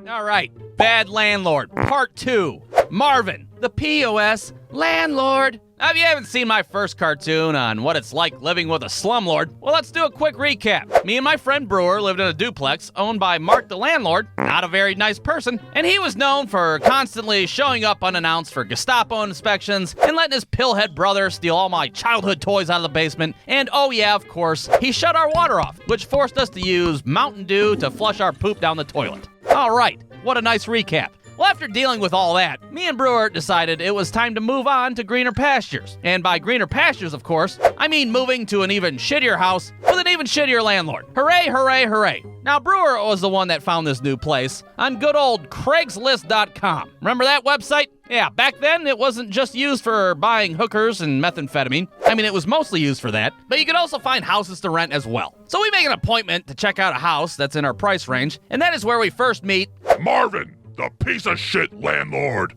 All right, Bad Landlord, Part 2. Marvin, the POS landlord. Now, if you haven't seen my first cartoon on what it's like living with a slumlord, well, let's do a quick recap. Me and my friend Brewer lived in a duplex owned by Mark the landlord, not a very nice person, and he was known for constantly showing up unannounced for Gestapo inspections and letting his pillhead brother steal all my childhood toys out of the basement. And oh yeah, of course, he shut our water off, which forced us to use Mountain Dew to flush our poop down the toilet. All right, what a nice recap. Well, after dealing with all that, me and Brewer decided it was time to move on to greener pastures. And by greener pastures, of course, I mean moving to an even shittier house with an even shittier landlord. Hooray, hooray, hooray. Now, Brewer was the one that found this new place on good old Craigslist.com. Remember that website? Yeah, back then it wasn't just used for buying hookers and methamphetamine. I mean, it was mostly used for that, but you could also find houses to rent as well. So we make an appointment to check out a house that's in our price range, and that is where we first meet Marvin, the piece of shit landlord.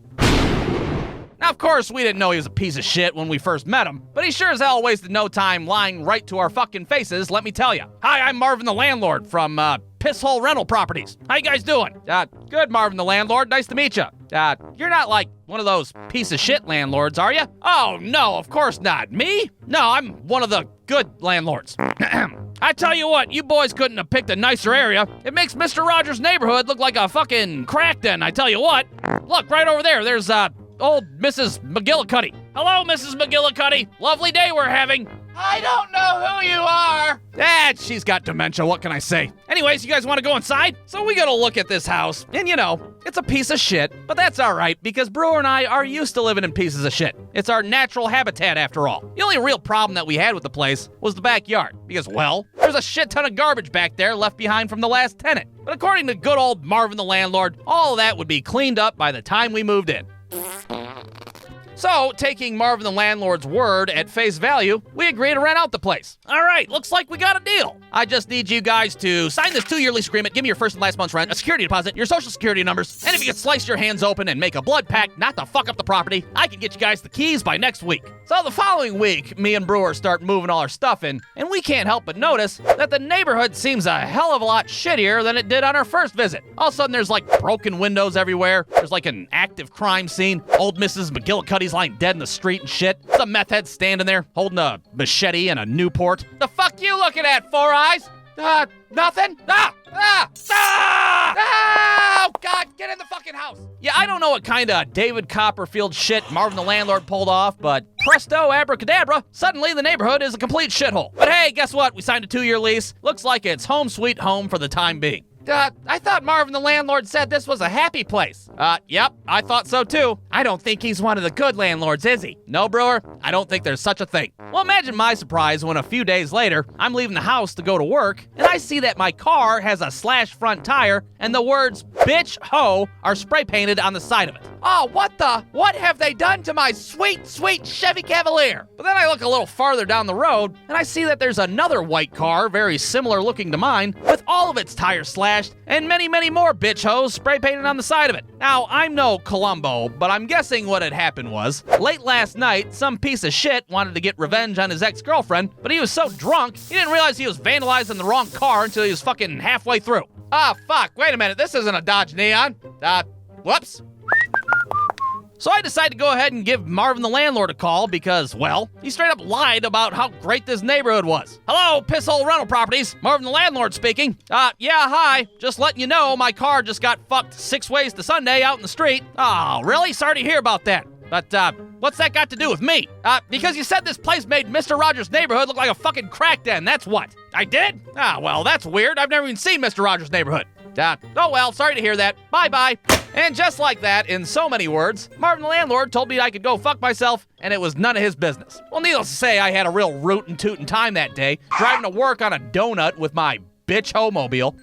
Now, of course, we didn't know he was a piece of shit when we first met him, but he sure as hell wasted no time lying right to our fucking faces, let me tell you. Hi, I'm Marvin the landlord from, Pisshole Rental Properties. How you guys doing? Good, Marvin the landlord. Nice to meet you. You're not like one of those piece of shit landlords, are you? Oh, no, of course not. Me? No, I'm one of the good landlords. I tell you what, you boys couldn't have picked a nicer area. It makes Mr. Rogers' neighborhood look like a fucking crack den, I tell you what. Look, right over there, there's, old Mrs. McGillicuddy. Hello, Mrs. McGillicuddy. Lovely day we're having. I don't know who you are. She's got dementia, what can I say? Anyways, you guys want to go inside? So we gotta look at this house, and you know, it's a piece of shit, but that's alright, because Brewer and I are used to living in pieces of shit. It's our natural habitat after all. The only real problem that we had with the place was the backyard, because, well, there's a shit ton of garbage back there left behind from the last tenant. But according to good old Marvin the landlord, all of that would be cleaned up by the time we moved in. So, taking Marvin the landlord's word at face value, we agree to rent out the place. All right, looks like we got a deal. I just need you guys to sign this 2-year lease agreement, give me your first and last month's rent, a security deposit, your social security numbers, and if you could slice your hands open and make a blood pact not to fuck up the property, I can get you guys the keys by next week. So the following week, me and Brewer start moving all our stuff in, and we can't help but notice that the neighborhood seems a hell of a lot shittier than it did on our first visit. All of a sudden, there's like broken windows everywhere. There's like an active crime scene. Old Mrs. McGillicuddy's lying dead in the street and shit. Some meth head standing there holding a machete and a Newport. The fuck you looking at, Four Eyes? Nothing? Oh, God, get in the fucking house. Yeah, I don't know what kind of David Copperfield shit Marvin the landlord pulled off, but presto abracadabra, suddenly the neighborhood is a complete shithole. But hey, guess what? We signed a 2-year lease. Looks like it's home sweet home for the time being. I thought Marvin the landlord said this was a happy place. Yep, I thought so too. I don't think he's one of the good landlords, is he? No, Brewer, I don't think there's such a thing. Well, imagine my surprise when a few days later, I'm leaving the house to go to work, and I see that my car has a slashed front tire, and the words, bitch, ho, are spray painted on the side of it. Oh, what have they done to my sweet, sweet Chevy Cavalier? But then I look a little farther down the road, and I see that there's another white car, very similar looking to mine, with all of its tires slashed, and many, many more bitch hoes spray painted on the side of it. Now, I'm no Columbo, but I'm guessing what had happened was, late last night, some piece of shit wanted to get revenge on his ex-girlfriend, but he was so drunk, he didn't realize he was vandalizing the wrong car until he was fucking halfway through. Fuck, wait a minute, this isn't a Dodge Neon. Whoops. So I decided to go ahead and give Marvin the landlord a call because, well, he straight up lied about how great this neighborhood was. Hello, Pisshole Rental Properties. Marvin the landlord speaking. Yeah, hi. Just letting you know my car just got fucked 6 ways to Sunday out in the street. Oh, really? Sorry to hear about that. But, what's that got to do with me? Because you said this place made Mr. Rogers' neighborhood look like a fucking crack den, that's what. I did? Well, that's weird. I've never even seen Mr. Rogers' neighborhood. Oh well, sorry to hear that. Bye-bye. And just like that, in so many words, Marvin the landlord told me I could go fuck myself, and it was none of his business. Well, needless to say, I had a real rootin' tootin' time that day, driving to work on a donut with my bitch ho-mobile.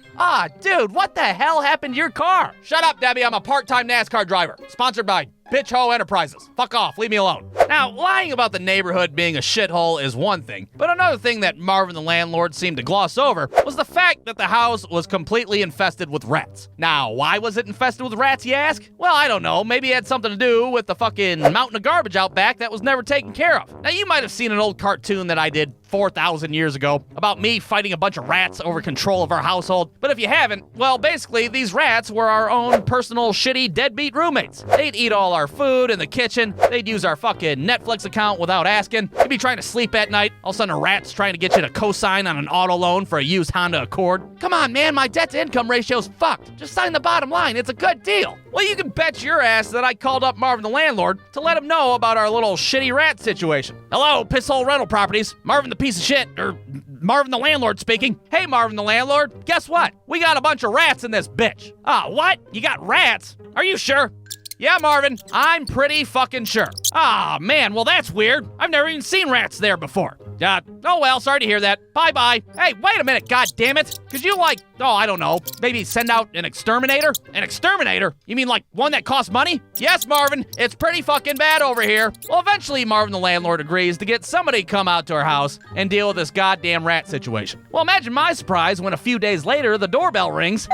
Dude, what the hell happened to your car? Shut up, Debbie, I'm a part-time NASCAR driver. Sponsored by Bitch Ho Enterprises. Fuck off, leave me alone. Now, lying about the neighborhood being a shithole is one thing, but another thing that Marvin the landlord seemed to gloss over was the fact that the house was completely infested with rats. Now, why was it infested with rats, you ask? Well, I don't know. Maybe it had something to do with the fucking mountain of garbage out back that was never taken care of. Now, you might have seen an old cartoon that I did 4,000 years ago about me fighting a bunch of rats over control of our household. But if you haven't, well, basically, these rats were our own personal shitty deadbeat roommates. They'd eat all our food in the kitchen. They'd use our fucking Netflix account without asking. You'd be trying to sleep at night. All of a sudden, a rat's trying to get you to co-sign on an auto loan for a used Honda Accord. Come on, man, my debt-to-income ratio's fucked. Just sign the bottom line. It's a good deal. Well, you can bet your ass that I called up Marvin the landlord to let him know about our little shitty rat situation. Hello, pisshole rental properties. Marvin the piece of shit, or Marvin the landlord speaking. Hey, Marvin the landlord, guess what? We got a bunch of rats in this bitch. Ah, what? You got rats? Are you sure? Yeah, Marvin, I'm pretty fucking sure. Ah, man, well, that's weird. I've never even seen rats there before. Oh well, sorry to hear that. Bye-bye. Hey, wait a minute, goddammit. Could you, I don't know, maybe send out an exterminator? An exterminator? You mean like one that costs money? Yes, Marvin, it's pretty fucking bad over here. Well, eventually, Marvin the landlord agrees to get somebody to come out to our house and deal with this goddamn rat situation. Well, imagine my surprise when a few days later, the doorbell rings.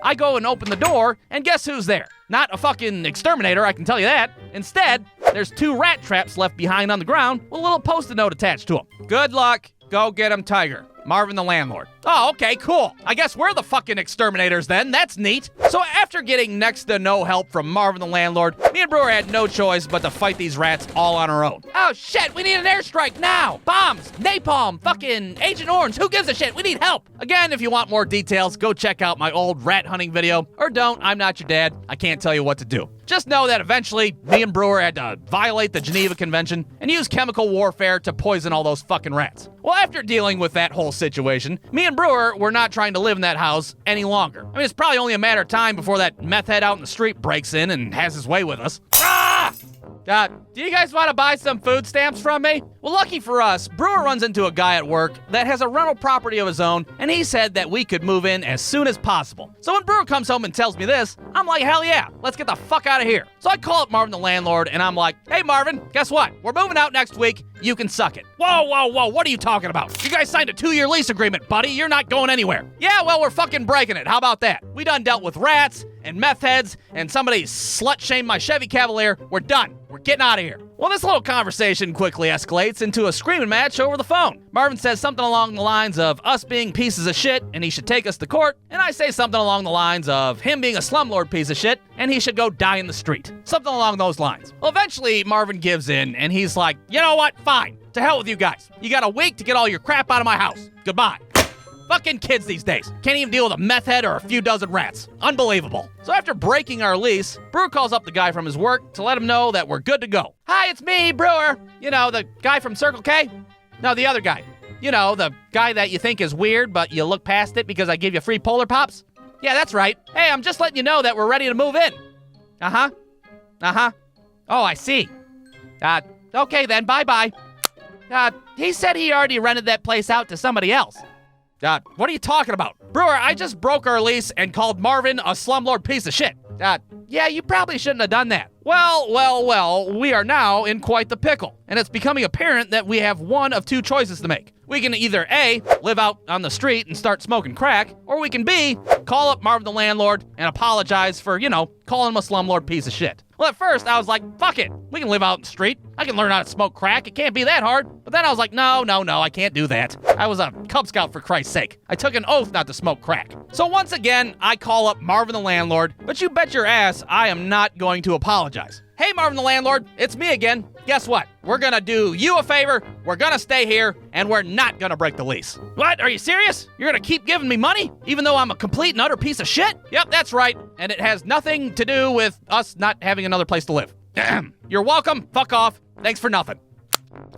I go and open the door, and guess who's there? Not a fucking exterminator, I can tell you that. Instead, there's 2 rat traps left behind on the ground with a little post-it note attached to them. Good luck. Go get him, Tiger. Marvin the landlord. Oh, okay, cool. I guess we're the fucking exterminators then. That's neat. So after getting next to no help from Marvin the landlord, me and Brewer had no choice but to fight these rats all on our own. Oh shit, we need an airstrike now. Bombs, napalm, fucking Agent Orange. Who gives a shit? We need help. Again, if you want more details, go check out my old rat hunting video. Or don't, I'm not your dad. I can't tell you what to do. Just know that eventually, me and Brewer had to violate the Geneva Convention and use chemical warfare to poison all those fucking rats. Well, after dealing with that whole situation, me and Brewer were not trying to live in that house any longer. I mean, it's probably only a matter of time before that meth head out in the street breaks in and has his way with us. Ah! Do you guys want to buy some food stamps from me? Well, lucky for us, Brewer runs into a guy at work that has a rental property of his own, and he said that we could move in as soon as possible. So when Brewer comes home and tells me this, I'm like, hell yeah, let's get the fuck out of here. So I call up Marvin the landlord, and I'm like, hey Marvin, guess what? We're moving out next week. You can suck it. Whoa, what are you talking about? You guys signed a 2-year lease agreement, buddy. You're not going anywhere. Yeah, well, we're fucking breaking it. How about that? We done dealt with rats and meth heads, and somebody slut-shamed my Chevy Cavalier. We're done. We're getting out of here. Well, this little conversation quickly escalates into a screaming match over the phone. Marvin says something along the lines of us being pieces of shit and he should take us to court, and I say something along the lines of him being a slumlord piece of shit and he should go die in the street. Something along those lines. Well, eventually, Marvin gives in and he's like, you know what? Fine. To hell with you guys. You got a week to get all your crap out of my house. Goodbye. Fucking kids these days. Can't even deal with a meth head or a few dozen rats. Unbelievable. So after breaking our lease, Brewer calls up the guy from his work to let him know that we're good to go. Hi, it's me, Brewer. You know, the guy from Circle K? No, the other guy. You know, the guy that you think is weird, but you look past it because I give you free Polar Pops? Yeah, that's right. Hey, I'm just letting you know that we're ready to move in. Uh-huh. Oh, I see. Okay then, bye-bye. He said he already rented that place out to somebody else. What are you talking about? Brewer, I just broke our lease and called Marvin a slumlord piece of shit. Yeah, you probably shouldn't have done that. Well, we are now in quite the pickle, and it's becoming apparent that we have one of 2 choices to make. We can either A, live out on the street and start smoking crack, or we can B, call up Marvin the landlord and apologize for, calling him a slumlord piece of shit. Well, at first, I was like, fuck it. We can live out in the street. I can learn how to smoke crack. It can't be that hard. But then I was like, no, I can't do that. I was a Cub Scout, for Christ's sake. I took an oath not to smoke crack. So once again, I call up Marvin the landlord, but you bet your ass I am not going to apologize. Hey, Marvin the landlord, it's me again. Guess what? We're gonna do you a favor, we're gonna stay here, and we're not gonna break the lease. What? Are you serious? You're gonna keep giving me money, even though I'm a complete and utter piece of shit? Yep, that's right, and it has nothing to do with us not having another place to live. You're welcome, fuck off, thanks for nothing.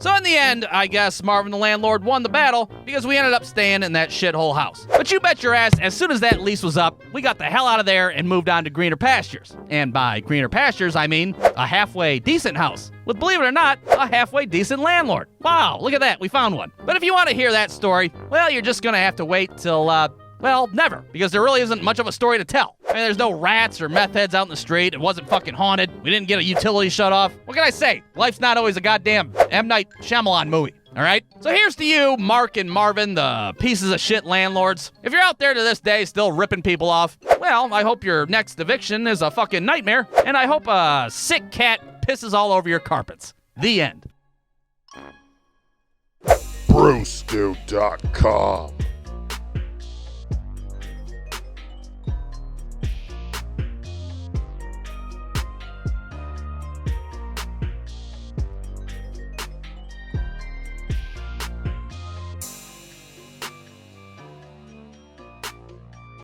So in the end, I guess Marvin the landlord won the battle because we ended up staying in that shithole house. But you bet your ass, as soon as that lease was up, we got the hell out of there and moved on to greener pastures. And by greener pastures, I mean a halfway decent house with, believe it or not, a halfway decent landlord. Wow, look at that, we found one. But if you want to hear that story, well, you're just gonna have to wait till Well, never, because there really isn't much of a story to tell. I mean, there's no rats or meth heads out in the street. It wasn't fucking haunted. We didn't get a utility shut off. What can I say? Life's not always a goddamn M. Night Shyamalan movie. All right? So here's to you, Mark and Marvin, the pieces of shit landlords. If you're out there to this day still ripping people off, well, I hope your next eviction is a fucking nightmare, and I hope a sick cat pisses all over your carpets. The end. Brewstew.com